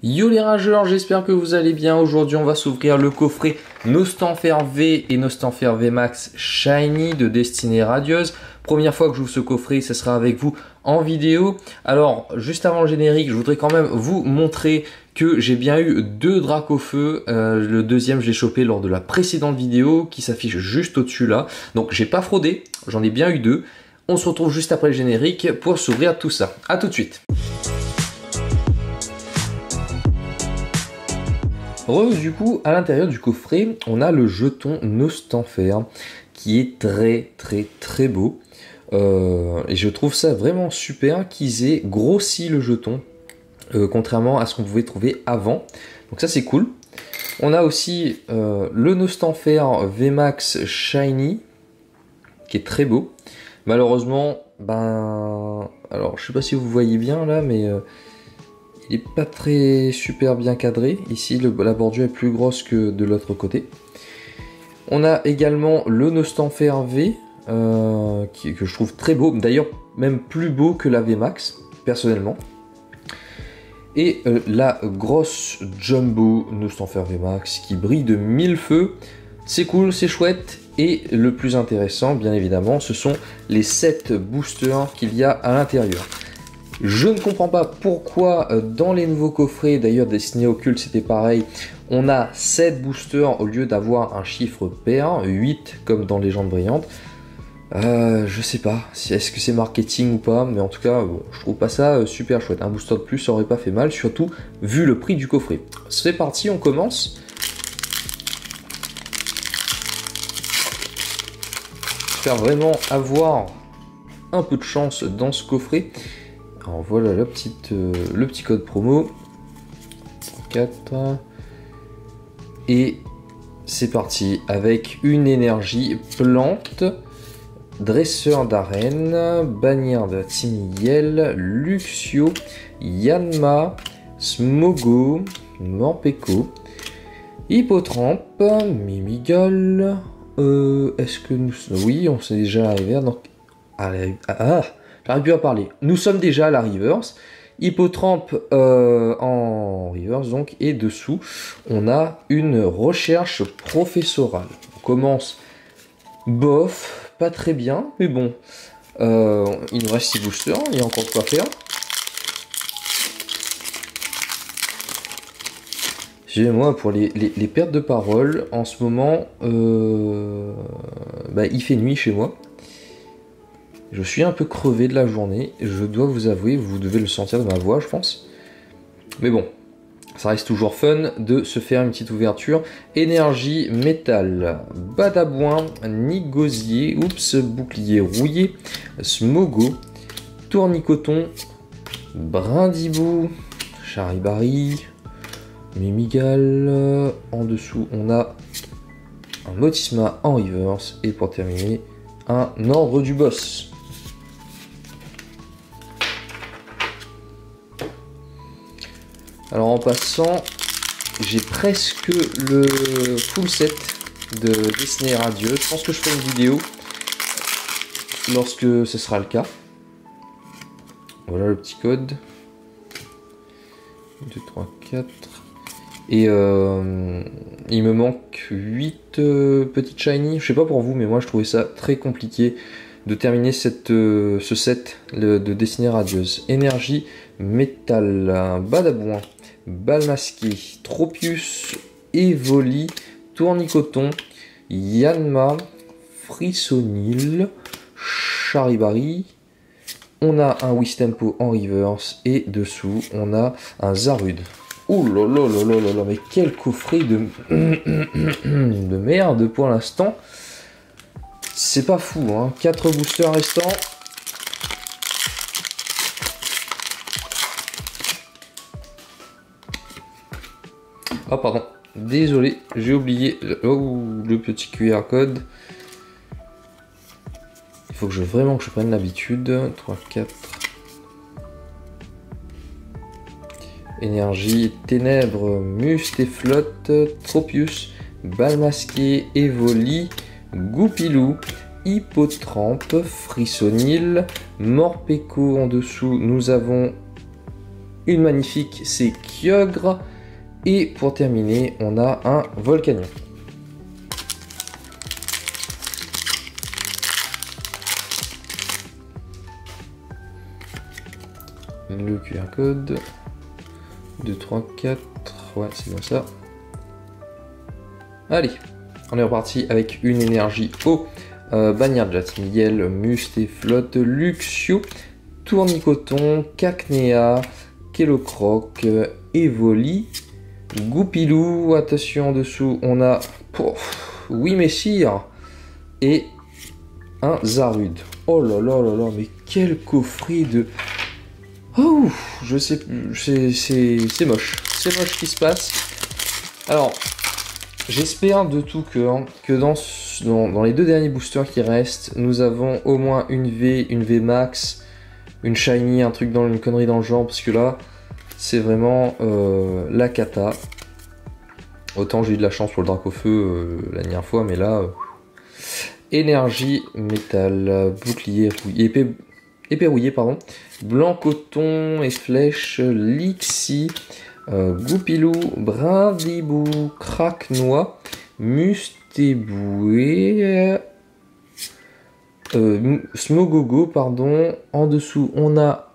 Yo les rageurs, j'espère que vous allez bien. Aujourd'hui on va s'ouvrir le coffret Nostanfer V et Nostanfer V Max Shiny de Destinée Radieuse. Première fois que j'ouvre ce coffret, ce sera avec vous en vidéo. Alors juste avant le générique, je voudrais quand même vous montrer que j'ai bien eu deux Dracofeu. Le deuxième je l'ai chopé lors de la précédente vidéo qui s'affiche juste au-dessus là. Donc j'ai pas fraudé, j'en ai bien eu deux. On se retrouve juste après le générique pour s'ouvrir tout ça. A tout de suite. Du coup, à l'intérieur du coffret, on a le jeton Nostanfer qui est très beau. Et je trouve ça vraiment super qu'ils aient grossi le jeton, contrairement à ce qu'on pouvait trouver avant. Donc ça c'est cool. On a aussi le Nostanfer VMAX Shiny qui est très beau. Malheureusement, alors je sais pas si vous voyez bien là, mais il n'est pas très super bien cadré. Ici, la bordure est plus grosse que de l'autre côté. On a également le Nostanfer V, que je trouve très beau. D'ailleurs, même plus beau que la VMAX, personnellement. Et la grosse Jumbo Nostanfer VMAX qui brille de mille feux. C'est cool, c'est chouette. Et le plus intéressant, bien évidemment, ce sont les 7 boosters qu'il y a à l'intérieur. Je ne comprends pas pourquoi dans les nouveaux coffrets, d'ailleurs Destinée Occulte c'était pareil, on a 7 boosters au lieu d'avoir un chiffre pair, 8 comme dans Légende Brillante. Je sais pas, est-ce que c'est marketing ou pas, mais en tout cas, bon, je trouve pas ça super chouette. Un booster de plus ça aurait pas fait mal, surtout vu le prix du coffret. C'est parti, on commence. J'espère vraiment avoir un peu de chance dans ce coffret. Alors voilà le petit code promo 4 et c'est parti avec une énergie plante, dresseur d'arène, bannière de Timiel, Luxio, Yanma, Smogo, Morpeko, Hippotrampe, Mimigol. Est-ce que nous... Oui, on s'est déjà arrivé à... Donc... J'arrive plus à parler. Nous sommes déjà à la reverse. Hippotrampe en reverse donc. Et dessous, on a une recherche professorale. On commence bof, pas très bien, mais bon. Il nous reste 6 boosters, il y a encore de quoi faire. Moi, pour les pertes de parole, en ce moment, il fait nuit chez moi. Je suis un peu crevé de la journée, je dois vous avouer, vous devez le sentir de ma voix, je pense. Mais bon, ça reste toujours fun de se faire une petite ouverture. Énergie, métal, badabouin, nigosier, oups, bouclier rouillé, smogo, tournicoton, brindibou, charibari, mimigal. En dessous, on a un motisma en reverse. Et pour terminer, un ordre du boss. Alors en passant, j'ai presque le full set de Destinée Radieuse. Je pense que je ferai une vidéo lorsque ce sera le cas. Voilà le petit code. 2, 3, 4. Et il me manque 8 petites shiny. Je sais pas pour vous, mais moi je trouvais ça très compliqué de terminer ce set de Destinée Radieuse. Énergie, métal, badabouin, balle masquée, Tropius, Evoli, tournicoton, Yanma, frissonil, charibari. On a un Wistempo en reverse et dessous on a un Zarude. Oh là là là là là là, mais quel coffret de merde pour l'instant. C'est pas fou, hein. 4 boosters restants. Oh pardon, désolé, j'ai oublié le petit QR code. Il faut que je prenne l'habitude. 3, 4. Énergie, ténèbres, muste et flotte, Tropius, balle masquée, Evoli, Goupilou, Hippotrampe, frissonil, Morpeko en dessous. Nous avons Une magnifique, c'est Kyogre. Et pour terminer, on a un Volcanion. Le QR code. 2, 3, 4. Ouais, c'est bien ça. Allez, on est reparti avec une énergie eau. Bannière Jazmiguel, Mustéflotte, Luxio, Tournicoton, Cacnea, Kellocroc, Evoli, Goupilou. Attention, en dessous, on a oui messire et un Zarude. Oh là là là là, mais quel coffret de... Oh, je sais plus, c'est moche. C'est moche ce qui se passe. Alors, j'espère de tout cœur que dans les deux derniers boosters qui restent, nous avons au moins une V Max, une Shiny, un truc une connerie dans le genre, parce que là, c'est vraiment la cata. Autant j'ai eu de la chance pour le Dracofeu la dernière fois, mais là, énergie, métal, bouclier, épée rouillée, pardon, blanc coton et flèche, Lixie, Goupilou, Brindibou, Craquenois, Mustéboué, Smogogo, pardon. En dessous, on a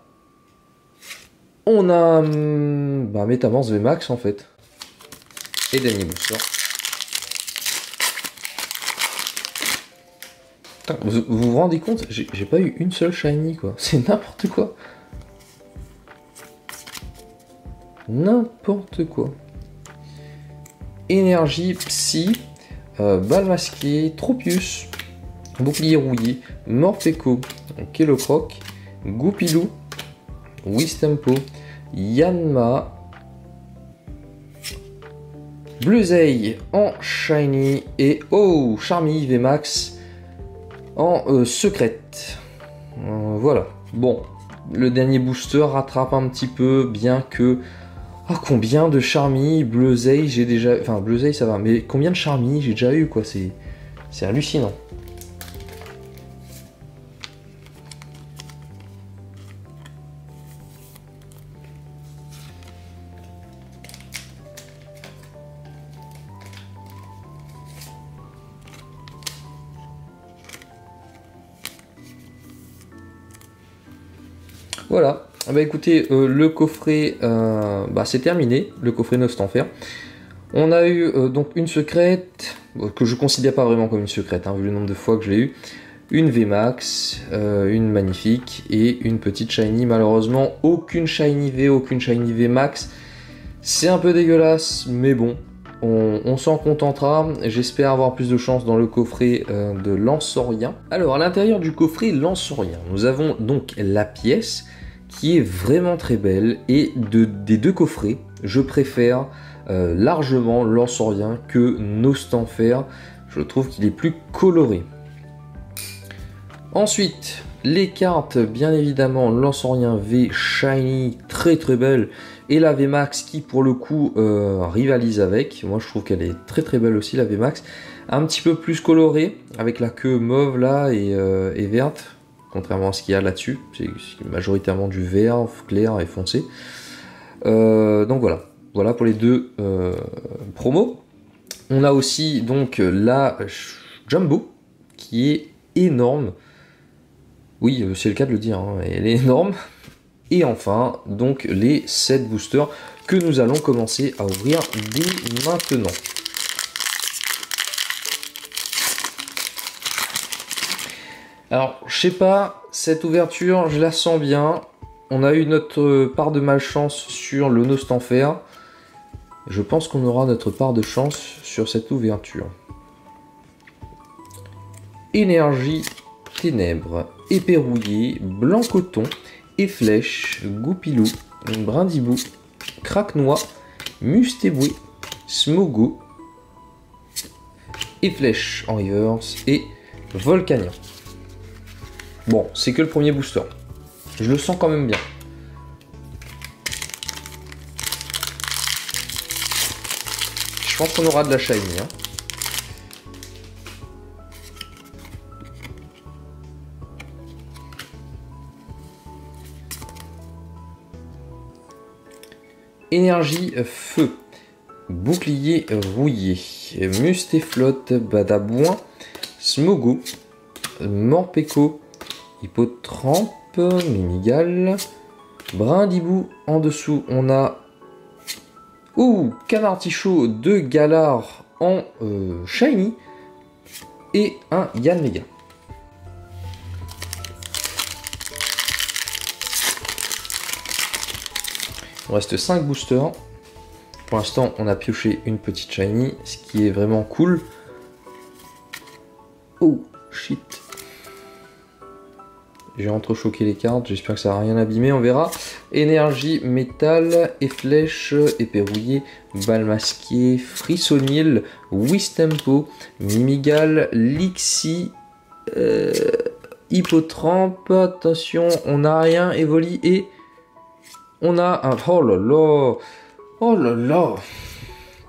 Métamorph VMAX en fait. Et dernier booster. Putain, vous vous rendez compte, j'ai pas eu une seule shiny quoi. C'est n'importe quoi. N'importe quoi. Énergie Psy, Balle masquée, Tropius, Bouclier rouillé, Morpeko, Kellocroc, Goupilou, Wistempo, Yanma, Bluezeille en Shiny et oh, Charmy VMAX en secrète. Voilà. Bon, le dernier booster rattrape un petit peu, bien que... Ah, combien de Charmy, Bluezeille j'ai déjà... Enfin, Bluezeille ça va, mais combien de Charmy j'ai déjà eu, quoi. C'est hallucinant. Voilà, bah écoutez, le coffret, c'est terminé, le coffret Nostenfer. On a eu donc une secrète, que je considère pas vraiment comme une secrète, hein, vu le nombre de fois que je l'ai eu. Une VMAX, une magnifique et une petite Shiny. Malheureusement, aucune Shiny V, aucune Shiny VMAX. C'est un peu dégueulasse, mais bon, on s'en contentera. J'espère avoir plus de chance dans le coffret de Lansorien. Alors, à l'intérieur du coffret Lansorien, nous avons donc la pièce qui est vraiment très belle. Et des deux coffrets, je préfère largement Lansorien que Nostenfer. Je trouve qu'il est plus coloré. Ensuite, les cartes, bien évidemment, Lansorien V Shiny, très très belle. Et la VMAX qui pour le coup rivalise avec. Moi je trouve qu'elle est très très belle aussi la VMAX. Un petit peu plus colorée, avec la queue mauve là et verte. Contrairement à ce qu'il y a là-dessus. C'est majoritairement du vert, clair et foncé. Donc voilà. Voilà pour les deux promos. On a aussi donc la Jumbo qui est énorme. Oui, c'est le cas de le dire, hein, elle est énorme. Et enfin, donc les 7 boosters que nous allons commencer à ouvrir dès maintenant. Alors, je sais pas, cette ouverture, je la sens bien. On a eu notre part de malchance sur le Nostenfer. Je pense qu'on aura notre part de chance sur cette ouverture. Énergie, ténèbres, épée rouillée, blanc coton, et flèche, Goupilou, Brindibou, Craquenois, Mustéboué, Smogo, et flèche en reverse et Volcanion. Bon, c'est que le premier booster. Je le sens quand même bien. Je pense qu'on aura de la shiny. Hein. Énergie Feu, Bouclier Rouillé, Mustéflotte, Badabouin, Smogo, Morpeko, Hippotrampe, Mimigal, Brindibou. En dessous, on a Canard Tichot de Galar en Shiny et un Yanmega. Il reste 5 boosters. Pour l'instant, on a pioché une petite Shiny, ce qui est vraiment cool. Oh, shit. J'ai entrechoqué les cartes, j'espère que ça n'a rien abîmé, on verra. Énergie, métal, Efflèche, épée rouillée, balle masquée, Frissonil, Wistempo, Mimigal, Lixie, Hippotrampe. Attention, on n'a rien, Evoli et on a un... Oh là là, oh là là,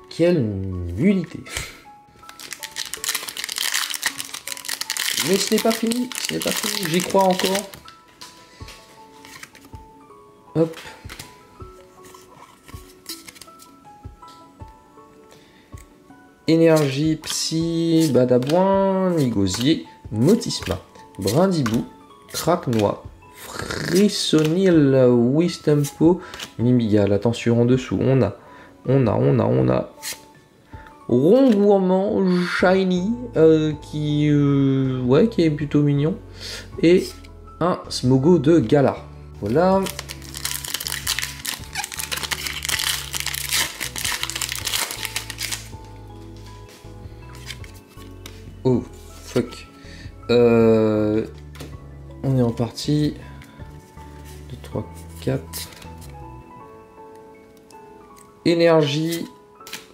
quelle nullité. Mais ce n'est pas fini, j'y crois encore. Hop. Énergie, Psy, Badabouin, Nigosier, Motisma, Brindibou, Craquenois, Frissonil, Wistempo, Mimigal. Attention, en dessous, on a Rond Gourmand Shiny qui est plutôt mignon, et un Smogo de Galar. Voilà. Oh fuck. On est en partie 2, 3, 4. Énergie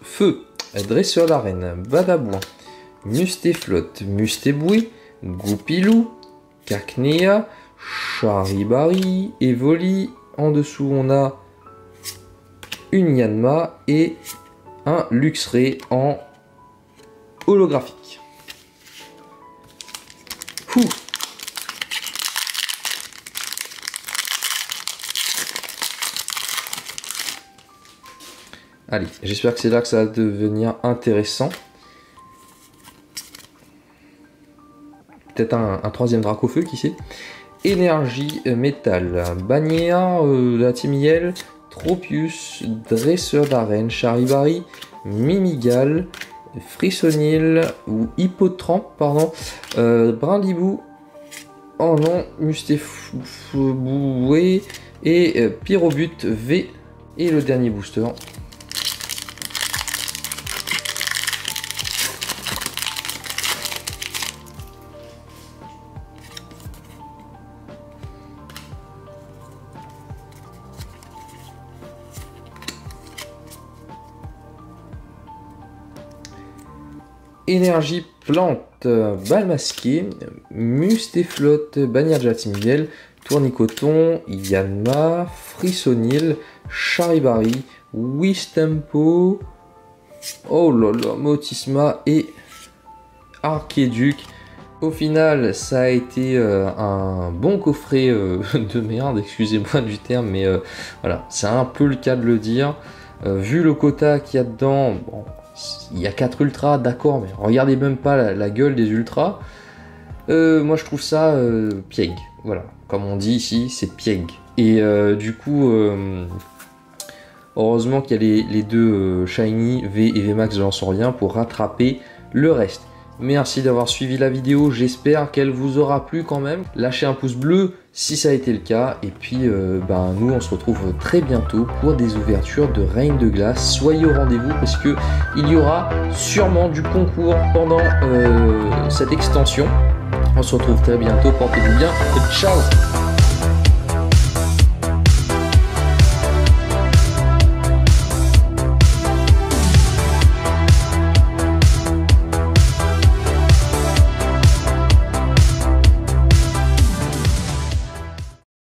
Feu, Dresseur d'arène, Badabouin, Mustéflotte, Mustéboué, Goupilou, Cacnea, Charibari, Evoli. En dessous, on a une Yanma et un Luxray en holographique. Ouh. Allez, j'espère que c'est là que ça va devenir intéressant. Peut-être un troisième Dracofeu, qui sait. Énergie, métal, Bannière, la Timiel, Tropius, Dresseur d'arène, Charibari, Mimigal, Frissonil ou Hippotrampe, pardon, Brindibou, oh non, Mustéfoué et Pyrobut V. Et le dernier booster. Énergie plante, balle masquée, Mustéflotte, Bannière de la Timiel, Tournicoton, Yanma, Frissonil, Charibari, Wistempo, oh là là, Motisma et Archiduc. Au final, ça a été un bon coffret de merde, excusez-moi du terme, mais voilà, c'est un peu le cas de le dire. Vu le quota qu'il y a dedans, bon, il y a 4 ultras, d'accord, mais regardez même pas la gueule des ultras. Moi je trouve ça pieg, voilà, comme on dit ici, c'est pieg. Et du coup, heureusement qu'il y a les deux Shiny, V et VMAX de Lanceurien pour rattraper le reste. Merci d'avoir suivi la vidéo, j'espère qu'elle vous aura plu quand même. Lâchez un pouce bleu si ça a été le cas. Et puis nous on se retrouve très bientôt pour des ouvertures de Reign de Glace. Soyez au rendez-vous parce que il y aura sûrement du concours pendant cette extension. On se retrouve très bientôt, portez-vous bien, ciao.